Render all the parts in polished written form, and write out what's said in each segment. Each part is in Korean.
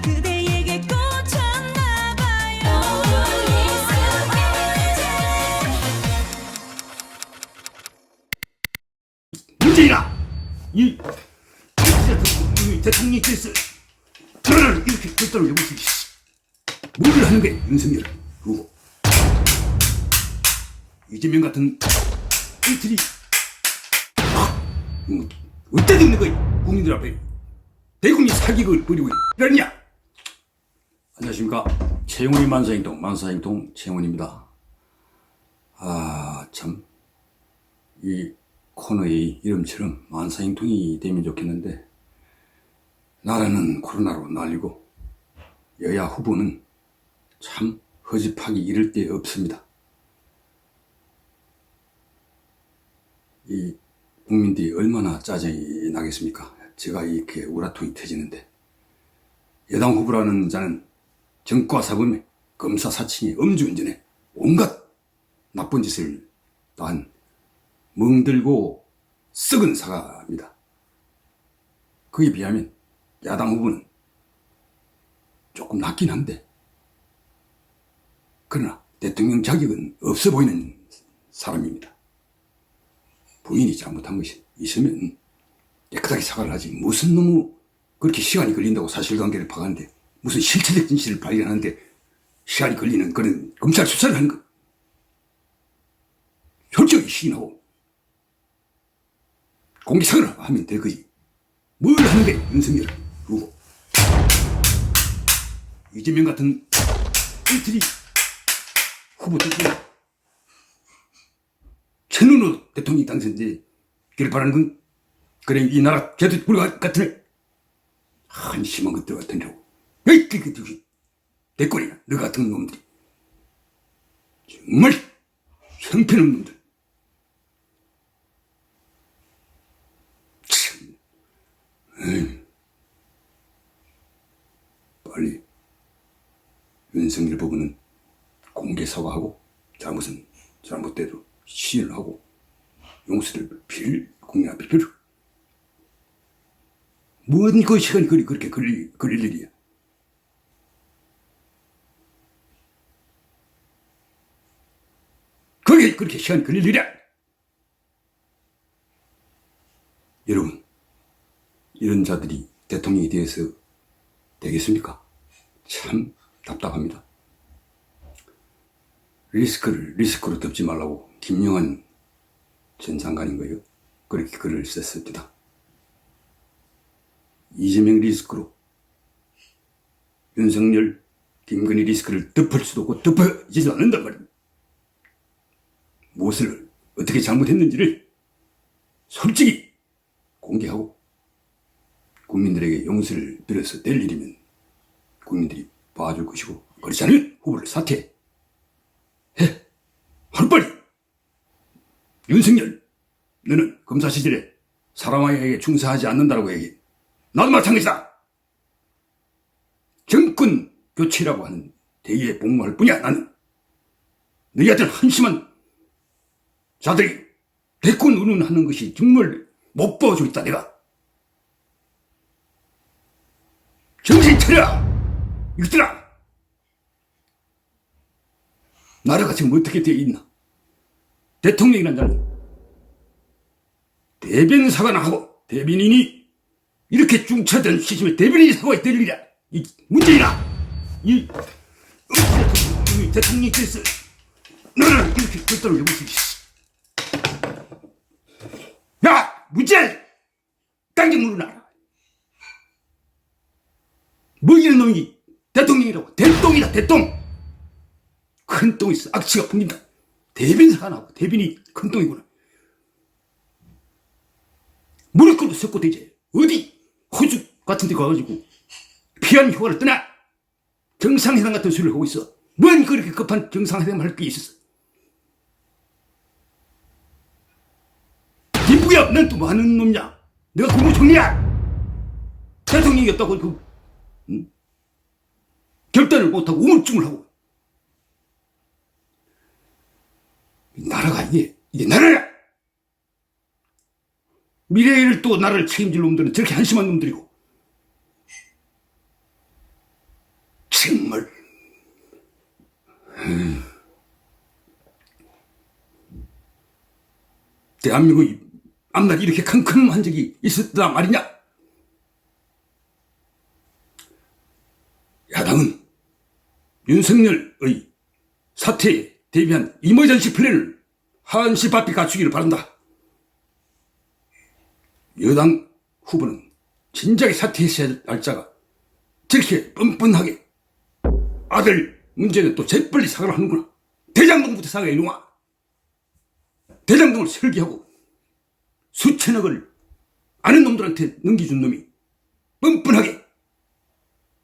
그대에게 꽂혔나봐요. 문재인아, 이 대통령께서 나라를 이렇게 꼴대로 여고 있어. 뭘 하는 거야, 윤석열 후보. 이재명 같은 이들이 어디다 있는 거야, 국민들 앞에. 대국민 사기극을 벌이고 이러냐. 안녕하십니까. 최영훈의 만사행동, 만사행동 최영훈입니다. 참, 이 코너의 이름처럼 만사행동이 되면 좋겠는데, 나라는 코로나로 난리고, 여야 후보는 참 허접하기 이를 데 없습니다. 이 국민들이 얼마나 짜증이 나겠습니까? 제가 이렇게 우라통이 터지는데, 여당 후보라는 자는 정과 사범에 검사 사칭에 음주운전에 온갖 나쁜 짓을 한 멍들고 썩은 사과입니다. 그에 비하면 야당 후보는 조금 낫긴 한데, 그러나 대통령 자격은 없어 보이는 사람입니다. 본인이 잘못한 것이 있으면 깨끗하게 사과를 하지, 무슨 너무 그렇게 시간이 걸린다고 사실관계를 파악하는데, 무슨 실체적 진실을 발견하는데 시간이 걸리는 그런 검찰 수사를 하는 것, 솔직히 시인하고 공개사과를 하면 될 거지. 뭘 하는 거야, 윤석열 후보. 이재명 같은 이들이 후보들이 천운으로 대통령이 당선되기를 바라는 건, 그래, 이 나라 제도 불가 같은 애, 한심한 것들 같은 애라고. 에이, 대꼬리야, 너 같은 놈들이. 정말 형편없는 놈들. 참, 빨리 윤석열 부부는 공개 사과하고, 잘못은 잘못대로 시인을 하고 용서를 빌 국민 앞에 빌어. 뭔 그 시간이 그렇게 걸릴 일이야. 그게 그렇게 시간이 걸릴 일이야. 여러분, 이런 자들이 대통령이 되어서 되겠습니까? 참 답답합니다. 리스크로 덮지 말라고 김영한 전 장관인가요? 그렇게 글을 썼습니다. 이재명 리스크로 윤석열, 김건희 리스크를 덮을 수도 없고 덮어지지 않는단 말입니다. 무엇을 어떻게 잘못했는지를 솔직히 공개하고 국민들에게 용서를 빌어서 될 일이면 국민들이 봐줄 것이고, 그렇지 않으면 후보를 사퇴해. 하루빨리. 윤석열, 너는 검사 시절에 사람에게 충성하지 않는다고 얘기해. 나도 마찬가지다. 정권 교체라고 하는 대의에 복무할 뿐이야. 나는 너희 같은 한심한 자들이 대권 운운하는 것이 정말 못 봐주고 있다. 내가 정신 차려, 이것들아. 나라가 지금 어떻게 되어 있나. 대통령이란 자는 대변 사과나 하고, 대변인이 이렇게 중차된 시점에 대변인이 사과해야 될 일이야. 이 문재인아, 이 대통령께서 나라를 이렇게 꼴대로 여고 있어. 야, 문재인! 깡지 물어놔라. 뭐 이런 놈이 대통령이라고. 대똥이다, 대똥. 큰 똥이 있어. 악취가 풍긴다. 대변 사과나고, 대변이 큰 똥이구나. 무릎 꿇고 섞고 되지. 어디 호주 같은 데 가가지고 피한 휴가를 떠나 정상회담 같은 소리를 하고 있어. 뭔 그렇게 급한 정상회담을 할 게 있었어. 김부야, 넌 또 뭐 하는 놈이냐? 내가 국무총리야. 대통령이었다고 결단을 못하고 우물쭈물 하고. 나라가 이게 나라야. 미래를 또 나라를 책임질 놈들은 저렇게 한심한 놈들이고, 정말. 대한민국이 앞날 이렇게 캄캄한 적이 있었다 말이냐? 야당은 윤석열의 사태에 대비한 이머전시 플랜을 한시 바삐 갖추기를 바란다. 여당 후보는 진작에 사퇴했어야 할 자가 저렇게 뻔뻔하게 아들 문제는 또 재빨리 사과를 하는구나. 대장동부터 사과해 이놈아. 대장동을 설계하고 수천억을 아는 놈들한테 넘겨준 놈이 뻔뻔하게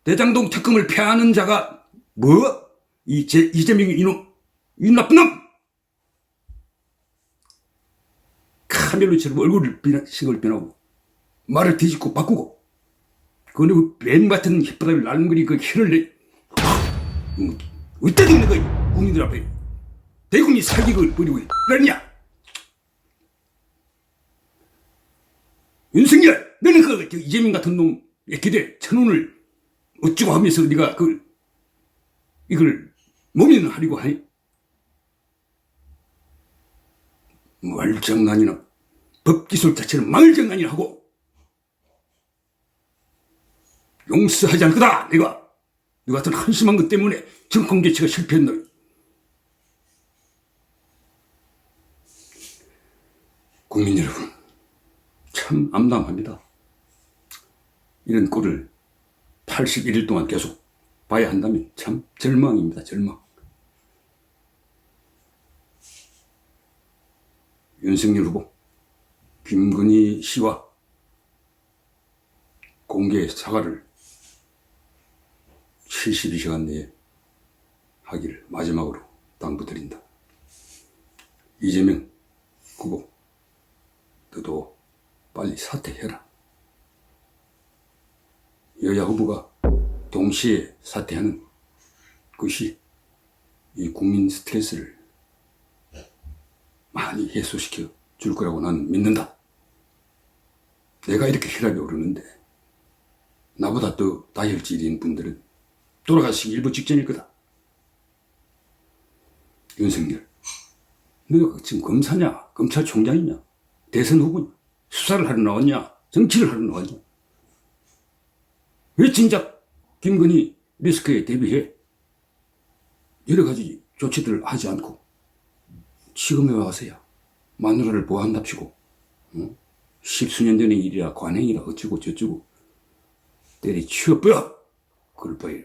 대장동 특검을 폐하는 자가 뭐? 이재명이 이놈, 이 나쁜 놈! 카멜로처럼 식을 변하고 말을 뒤집고 바꾸고 그리고 뱀 같은 혓바닥을 날름거리 그 혀를 내 어디다 있는 거야 국민들 앞에 대국민 사기극을 벌이고 그러냐. 윤석열 너는 그 이재명 같은 놈의 기대 천원을 어쩌고 하면서 네가 이걸 모면을 하려고 하니 말장난이나 법기술 자체는 말장난이나 하고 용서하지 않을 거다. 내가 너 같은 한심한 것 때문에 정권 개최가 실패했노. 국민 여러분 참 암담합니다. 이런 꼴을 81일 동안 계속 봐야 한다면 참 절망입니다. 절망. 윤석열 후보 김건희 씨와 공개 사과를 72시간 내에 하기를 마지막으로 당부드린다. 이재명 후보 너도 빨리 사퇴해라. 여야 후보가 동시에 사퇴하는 것이 이 국민 스트레스를 많이 해소시켜 줄 거라고 나는 믿는다. 내가 이렇게 혈압이 오르는데 나보다 더 다혈질인 분들은 돌아가시기 일부 직전일 거다. 윤석열, 너가 지금 검사냐, 검찰총장이냐, 대선 후보냐, 수사를 하러 나왔냐, 정치를 하러 나왔냐? 왜 진작 김건희 리스크에 대비해 여러 가지 조치들을 하지 않고 지금에 와서야 마누라를 보호한답시고 십수년 전의 일이라 관행이라 어쩌고 저쩌고 때리치워버려. 그럴 바에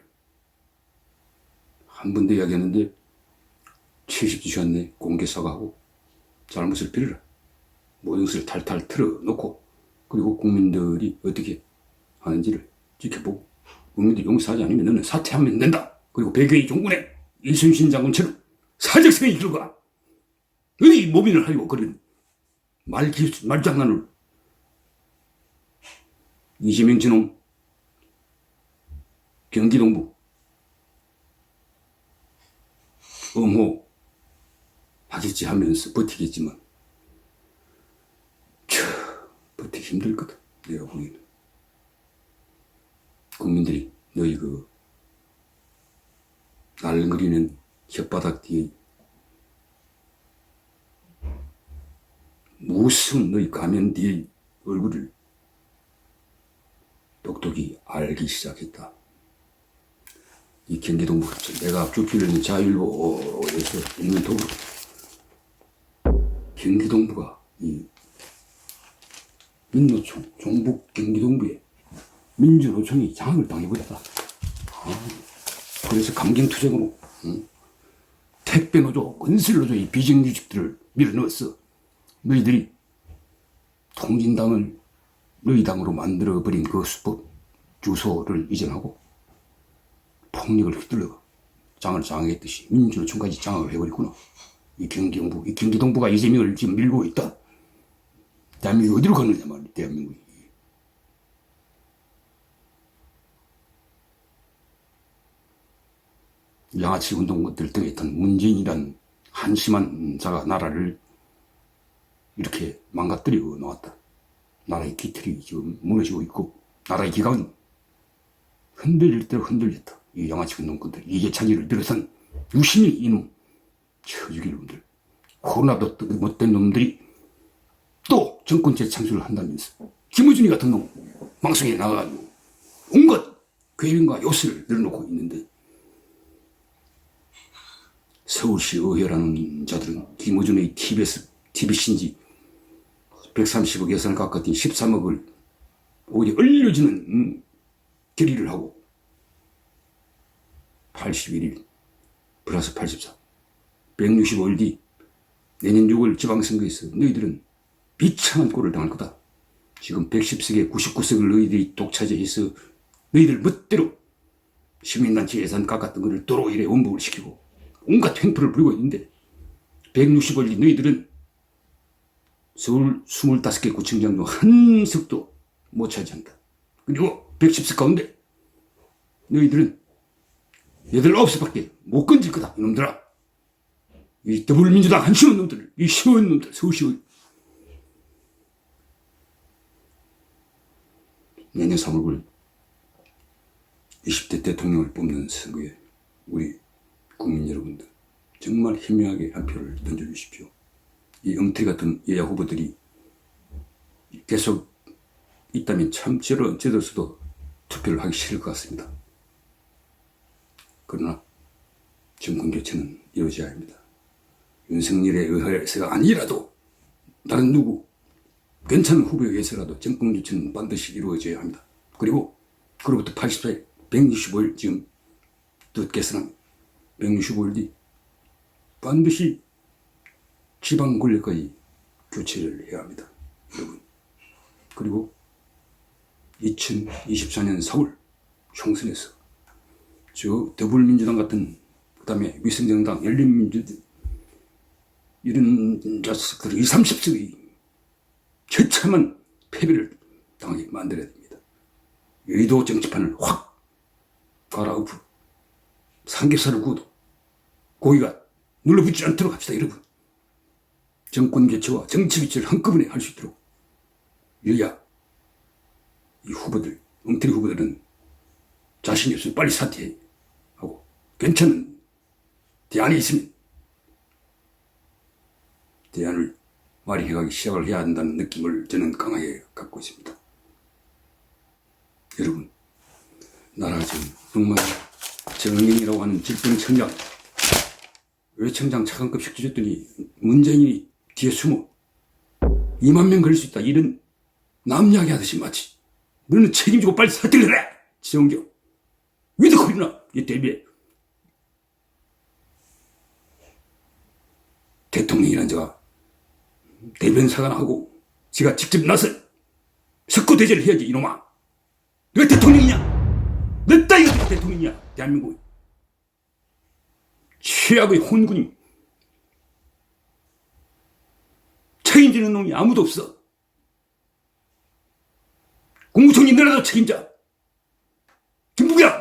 한 번 더 이야기했는데 70시간 내 공개 사과하고 잘못을 빌어라. 모든 것을 탈탈 틀어놓고 그리고 국민들이 어떻게 하는지를 지켜보고 국민들이 용서하지 않으면 너는 사퇴하면 된다. 그리고 백여의 종군에 이순신 장군처럼 사적성에 이르가 어디 모빈을 하려고 그런 말장난을. 이재명 저놈 경기동부 엄호 하겠지 하면서 버티겠지만 버티기 힘들 거다. 내가 보기에는 국민들이 너희 그 날그리는 혓바닥 뒤에 무슨 너희 가면 뒤에 얼굴을 똑똑히 알기 시작했다. 이 경기동부 내가 주필은 자율보에서 읽는 도구로 경기동부가 이 민노총 종북 경기동부에 민주노총이 장악을 당해버렸다. 그래서 감경투쟁으로 택배노조, 건설노조 이 비정규직들을 밀어넣었어. 너희들이 통진당을 너희 당으로 만들어버린 그 수법 주소를 이전하고 폭력을 휘둘러 장을 장악했듯이 민주노총까지 장악을 해버리구나. 이 경기동부가 이재명을 지금 밀고 있다. 대한민국이 어디로 가느냐 말이야. 대한민국이. 양아치 운동들 등에 있던 문재인이란 한심한 자가 나라를 이렇게 망가뜨리고 나왔다. 나라의 기틀이 지금 무너지고 있고 나라의 기강이 흔들릴 대로 흔들렸다. 이 양아치 놈들, 이계찬이를 들어선 유시민 이놈, 처죽일 놈들, 코로나도 못된 놈들이 또 정권 재창출을 한다면서 김우준이 같은 놈 방송에 나가가지고 온갖 괴변과 요새를 늘어놓고 있는데, 서울시 의회라는 자들은 김우준의 TBC인지 130억 예산을 깎았더니 13억을 오히려 얼려주는 결의를 하고 81일 플러스 84 165일 뒤 내년 6월 지방선거에서 너희들은 비참한 꼴을 당할 거다. 지금 110석에 99석을 너희들이 독차지해서 너희들 멋대로 시민단체 예산 깎았던 것을 도로 일에 원복을 시키고 온갖 횡포를 부리고 있는데, 165일 뒤 너희들은 서울 25개 구청장 중 한 석도 못 차지한다. 그리고 110석 가운데 너희들은 8, 9석밖에 못 건질 거다. 이놈들아. 이 더불어민주당 한심한 놈들, 이 시원 놈들, 서울시 내년 3월 20대 대통령을 뽑는 선거에 우리 국민 여러분들 정말 현명하게 한 표를 던져주십시오. 이 엉터리 같은 여야 후보들이 계속 있다면 참 저로서도 투표를 하기 싫을 것 같습니다. 그러나 정권 교체는 이루어져야 합니다. 윤석열에 의해서가 아니라도 다른 누구 괜찮은 후보에 의해서라도 정권 교체는 반드시 이루어져야 합니다. 그리고 그로부터 80일 165일 지금 뜻께서는 165일 뒤 반드시 지방 권력까지 교체를 해야 합니다. 여러분. 그리고 2024년 4월 총선에서 저 더불어민주당 같은, 그 다음에 위성정당, 열린민주당 이런 자식들이 20, 30석의 처참한 패배를 당하게 만들어야 됩니다. 여의도 정치판을 확 갈아엎고 삼겹살을 구워도 고기가 눌러붙지 않도록 합시다. 여러분. 정권 교체와 정치 교체를 한꺼번에 할 수 있도록 여야 이 후보들, 엉터리 후보들은 자신이 없으면 빨리 사퇴하고 괜찮은 대안이 있으면 대안을 마련해가기 시작을 해야 한다는 느낌을 저는 강하게 갖고 있습니다. 여러분, 나라가 지금 정말 정의이라고 하는 질병청장, 외청장 차관급식 주셨더니 문재인이 뒤에 숨어 2만 명 걸릴 수 있다. 이런 남 이야기하듯이 마치 너는 책임지고 빨리 사퇴를 해라. 지정경 위드 코리나 이 대비해. 대통령이란 자가 대변사관 하고 지가 직접 나서 석고 대제를 해야지. 이놈아, 너가 대통령이냐? 너 따위가 대통령이냐? 대한민국 최악의 혼군이 책임지는 놈이 아무도 없어. 국무총리 너라도 책임져. 김부겸,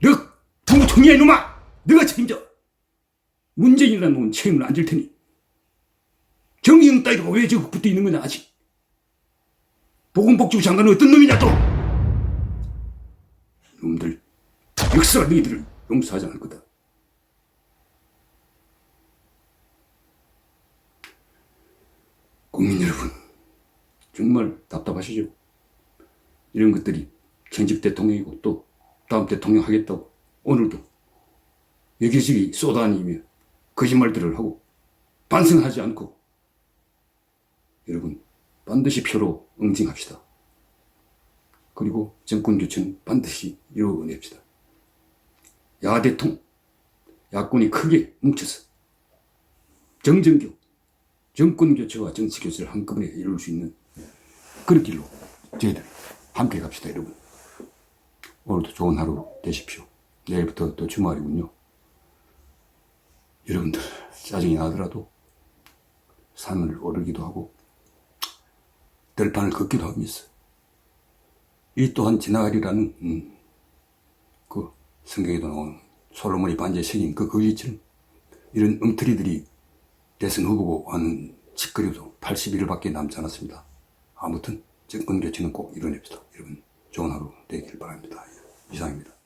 너 국무총리야 이놈아. 너가 책임져. 문재인이라는 놈은 책임을 안 질 테니. 정의용 따위가 왜 저거 붙어 있는 거냐 아직. 보건복지부 장관은 어떤 놈이냐 또. 놈들 역사가 너희들을 용서하지 않을 거다. 국민 여러분, 정말 답답하시죠? 이런 것들이 전직 대통령이고 또 다음 대통령 하겠다고 오늘도 여기저기 쏘다니며 거짓말들을 하고 반성하지 않고, 여러분 반드시 표로 응징합시다. 그리고 정권 교체는 반드시 이루어냅시다. 야대통, 야권이 크게 뭉쳐서 정정교, 정권 교체와 정치 교체를 한꺼번에 이룰 수 있는 그런 길로 저희들 함께 갑시다. 여러분, 오늘도 좋은 하루 되십시오. 내일부터 또 주말이군요. 여러분들 짜증이 나더라도 산을 오르기도 하고 들판을 걷기도 하면서 이 또한 지나가리라는 그 성경에도 나오는 솔로몬이 반지에 새긴 그 글귀처럼 이런 엉터리들이 대선 후보고 하는 짓거리도 81일밖에 남지 않았습니다. 아무튼 정권 교체는 꼭 이뤄냅시다. 여러분 좋은 하루 되길 바랍니다. 이상입니다.